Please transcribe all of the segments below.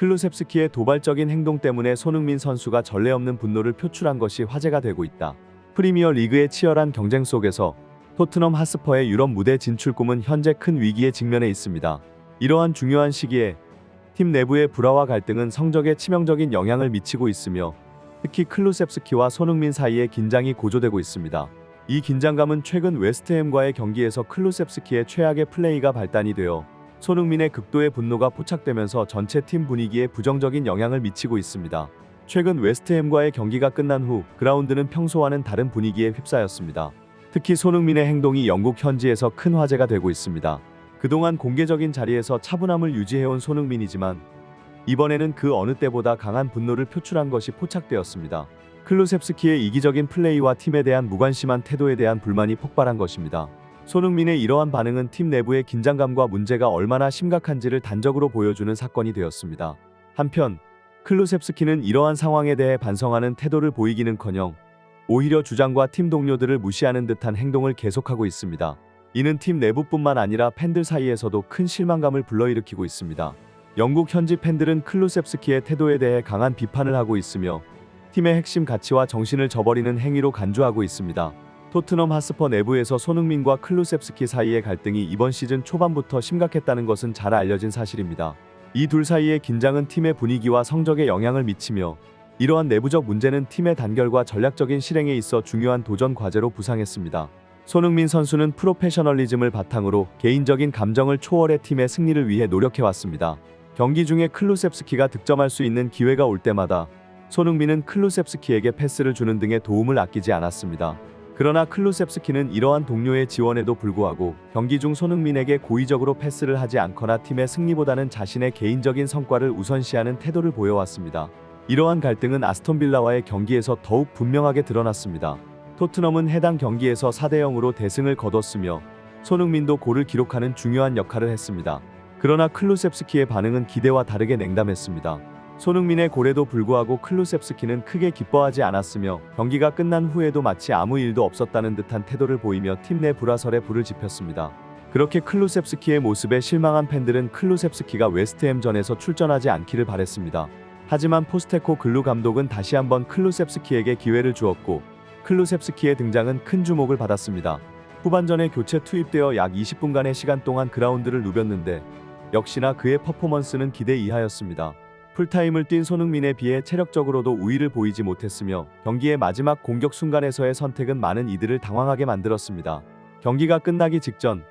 클루셉스키의 도발적인 행동 때문에 손흥민 선수가 전례 없는 분노를 표출한 것이 화제가 되고 있다. 프리미어 리그의 치열한 경쟁 속에서 토트넘 핫스퍼의 유럽 무대 진출 꿈은 현재 큰 위기에 직면해 있습니다. 이러한 중요한 시기에 팀 내부의 불화와 갈등은 성적에 치명적인 영향을 미치고 있으며 특히 클루셉스키와 손흥민 사이의 긴장이 고조되고 있습니다. 이 긴장감은 최근 웨스트햄과의 경기에서 클루셉스키의 최악의 플레이가 발단이 되어 손흥민의 극도의 분노가 포착되면서 전체 팀 분위기에 부정적인 영향을 미치고 있습니다. 최근 웨스트햄과의 경기가 끝난 후 그라운드는 평소와는 다른 분위기에 휩싸였습니다. 특히 손흥민의 행동이 영국 현지에서 큰 화제가 되고 있습니다. 그동안 공개적인 자리에서 차분함을 유지해온 손흥민이지만 이번에는 그 어느 때보다 강한 분노를 표출한 것이 포착되었습니다. 클루셉스키의 이기적인 플레이와 팀에 대한 무관심한 태도에 대한 불만이 폭발한 것입니다. 손흥민의 이러한 반응은 팀 내부의 긴장감과 문제가 얼마나 심각한지를 단적으로 보여주는 사건이 되었습니다. 한편 클루셉스키는 이러한 상황에 대해 반성하는 태도를 보이기는커녕 오히려 주장과 팀 동료들을 무시하는 듯한 행동을 계속하고 있습니다. 이는 팀 내부뿐만 아니라 팬들 사이에서도 큰 실망감을 불러일으키고 있습니다. 영국 현지 팬들은 클루셉스키의 태도에 대해 강한 비판을 하고 있으며 팀의 핵심 가치와 정신을 저버리는 행위로 간주하고 있습니다. 토트넘 핫스퍼 내부에서 손흥민과 클루셉스키 사이의 갈등이 이번 시즌 초반부터 심각했다는 것은 잘 알려진 사실입니다. 이 둘 사이의 긴장은 팀의 분위기와 성적에 영향을 미치며 이러한 내부적 문제는 팀의 단결과 전략적인 실행에 있어 중요한 도전 과제로 부상했습니다. 손흥민 선수는 프로페셔널리즘을 바탕으로 개인적인 감정을 초월해 팀의 승리를 위해 노력해왔습니다. 경기 중에 클루셉스키가 득점할 수 있는 기회가 올 때마다 손흥민은 클루셉스키에게 패스를 주는 등의 도움을 아끼지 않았습니다. 그러나 클루셉스키는 이러한 동료의 지원에도 불구하고 경기 중 손흥민에게 고의적으로 패스를 하지 않거나 팀의 승리보다는 자신의 개인적인 성과를 우선시하는 태도를 보여왔습니다. 이러한 갈등은 아스톤 빌라와의 경기에서 더욱 분명하게 드러났습니다. 토트넘은 해당 경기에서 4대0으로 대승을 거뒀으며 손흥민도 골을 기록하는 중요한 역할을 했습니다. 그러나 클루셉스키의 반응은 기대와 다르게 냉담했습니다. 손흥민의 골에도 불구하고 클루셉스키는 크게 기뻐하지 않았으며 경기가 끝난 후에도 마치 아무 일도 없었다는 듯한 태도를 보이며 팀 내 불화설에 불을 지폈습니다. 그렇게 클루셉스키의 모습에 실망한 팬들은 클루셉스키가 웨스트햄전에서 출전하지 않기를 바랬습니다. 하지만 포스테코 글루 감독은 다시 한번 클루셉스키에게 기회를 주었고 클루셉스키의 등장은 큰 주목을 받았습니다. 후반전에 교체 투입되어 약 20분간의 시간 동안 그라운드를 누볐는데 역시나 그의 퍼포먼스는 기대 이하였습니다. 풀타임을 뛴 손흥민에 비해 체력적으로도 우위를 보이지 못했으며 경기의 마지막 공격 순간에서의 선택은 많은 이들을 당황하게 만들었습니다. 경기가 끝나기 직전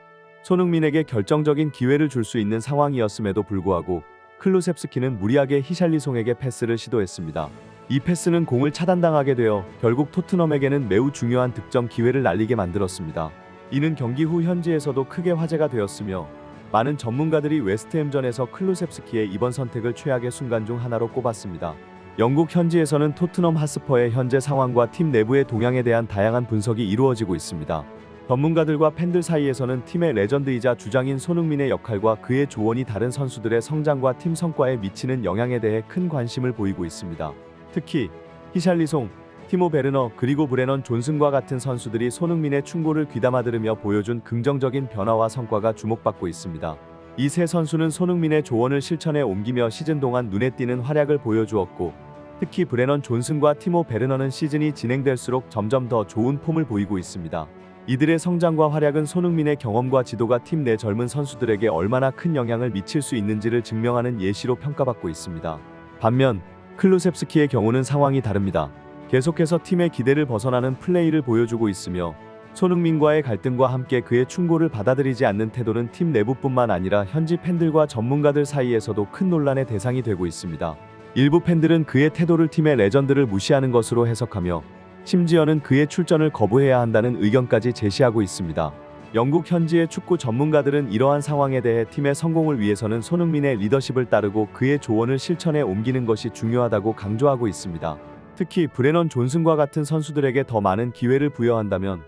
손흥민에게 결정적인 기회를 줄 수 있는 상황이었음에도 불구하고 클루셉스키는 무리하게 히샬리송에게 패스를 시도했습니다. 이 패스는 공을 차단당하게 되어 결국 토트넘에게는 매우 중요한 득점 기회를 날리게 만들었습니다. 이는 경기 후 현지에서도 크게 화제가 되었으며 많은 전문가들이 웨스트햄전에서 클루셉스키의 이번 선택을 최악의 순간 중 하나로 꼽았습니다. 영국 현지에서는 토트넘 핫스퍼의 현재 상황과 팀 내부의 동향에 대한 다양한 분석이 이루어지고 있습니다. 전문가들과 팬들 사이에서는 팀의 레전드이자 주장인 손흥민의 역할과 그의 조언이 다른 선수들의 성장과 팀 성과에 미치는 영향에 대해 큰 관심을 보이고 있습니다. 특히 히샬리송, 티모 베르너 그리고 브레넌 존슨과 같은 선수들이 손흥민의 충고를 귀담아 들으며 보여준 긍정적인 변화와 성과가 주목받고 있습니다. 이 세 선수는 손흥민의 조언을 실천에 옮기며 시즌 동안 눈에 띄는 활약을 보여주었고 특히 브레넌 존슨과 티모 베르너는 시즌이 진행될수록 점점 더 좋은 폼을 보이고 있습니다. 이들의 성장과 활약은 손흥민의 경험과 지도가 팀 내 젊은 선수들에게 얼마나 큰 영향을 미칠 수 있는지를 증명하는 예시로 평가받고 있습니다. 반면 클루셉스키의 경우는 상황이 다릅니다. 계속해서 팀의 기대를 벗어나는 플레이를 보여주고 있으며 손흥민과의 갈등과 함께 그의 충고를 받아들이지 않는 태도는 팀 내부뿐만 아니라 현지 팬들과 전문가들 사이에서도 큰 논란의 대상이 되고 있습니다. 일부 팬들은 그의 태도를 팀의 레전드를 무시하는 것으로 해석하며 심지어는 그의 출전을 거부해야 한다는 의견까지 제시하고 있습니다. 영국 현지의 축구 전문가들은 이러한 상황에 대해 팀의 성공을 위해서는 손흥민의 리더십을 따르고 그의 조언을 실천에 옮기는 것이 중요하다고 강조하고 있습니다. 특히 브레넌 존슨과 같은 선수들에게 더 많은 기회를 부여한다면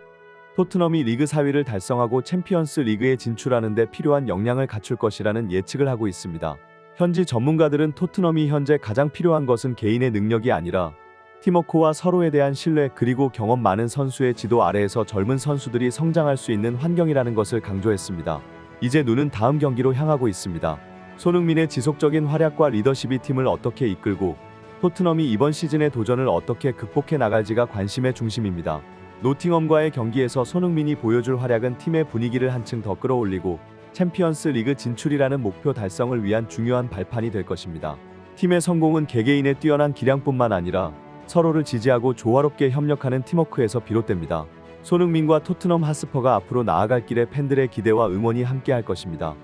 토트넘이 리그 4위를 달성하고 챔피언스 리그에 진출하는 데 필요한 역량을 갖출 것이라는 예측을 하고 있습니다. 현지 전문가들은 토트넘이 현재 가장 필요한 것은 개인의 능력이 아니라 팀워크와 서로에 대한 신뢰 그리고 경험 많은 선수의 지도 아래에서 젊은 선수들이 성장할 수 있는 환경이라는 것을 강조했습니다. 이제 눈은 다음 경기로 향하고 있습니다. 손흥민의 지속적인 활약과 리더십이 팀을 어떻게 이끌고 토트넘이 이번 시즌의 도전을 어떻게 극복해 나갈지가 관심의 중심입니다. 노팅엄과의 경기에서 손흥민이 보여줄 활약은 팀의 분위기를 한층 더 끌어올리고 챔피언스 리그 진출이라는 목표 달성을 위한 중요한 발판이 될 것입니다. 팀의 성공은 개개인의 뛰어난 기량뿐만 아니라 서로를 지지하고 조화롭게 협력하는 팀워크에서 비롯됩니다. 손흥민과 토트넘 핫스퍼가 앞으로 나아갈 길에 팬들의 기대와 응원이 함께할 것입니다.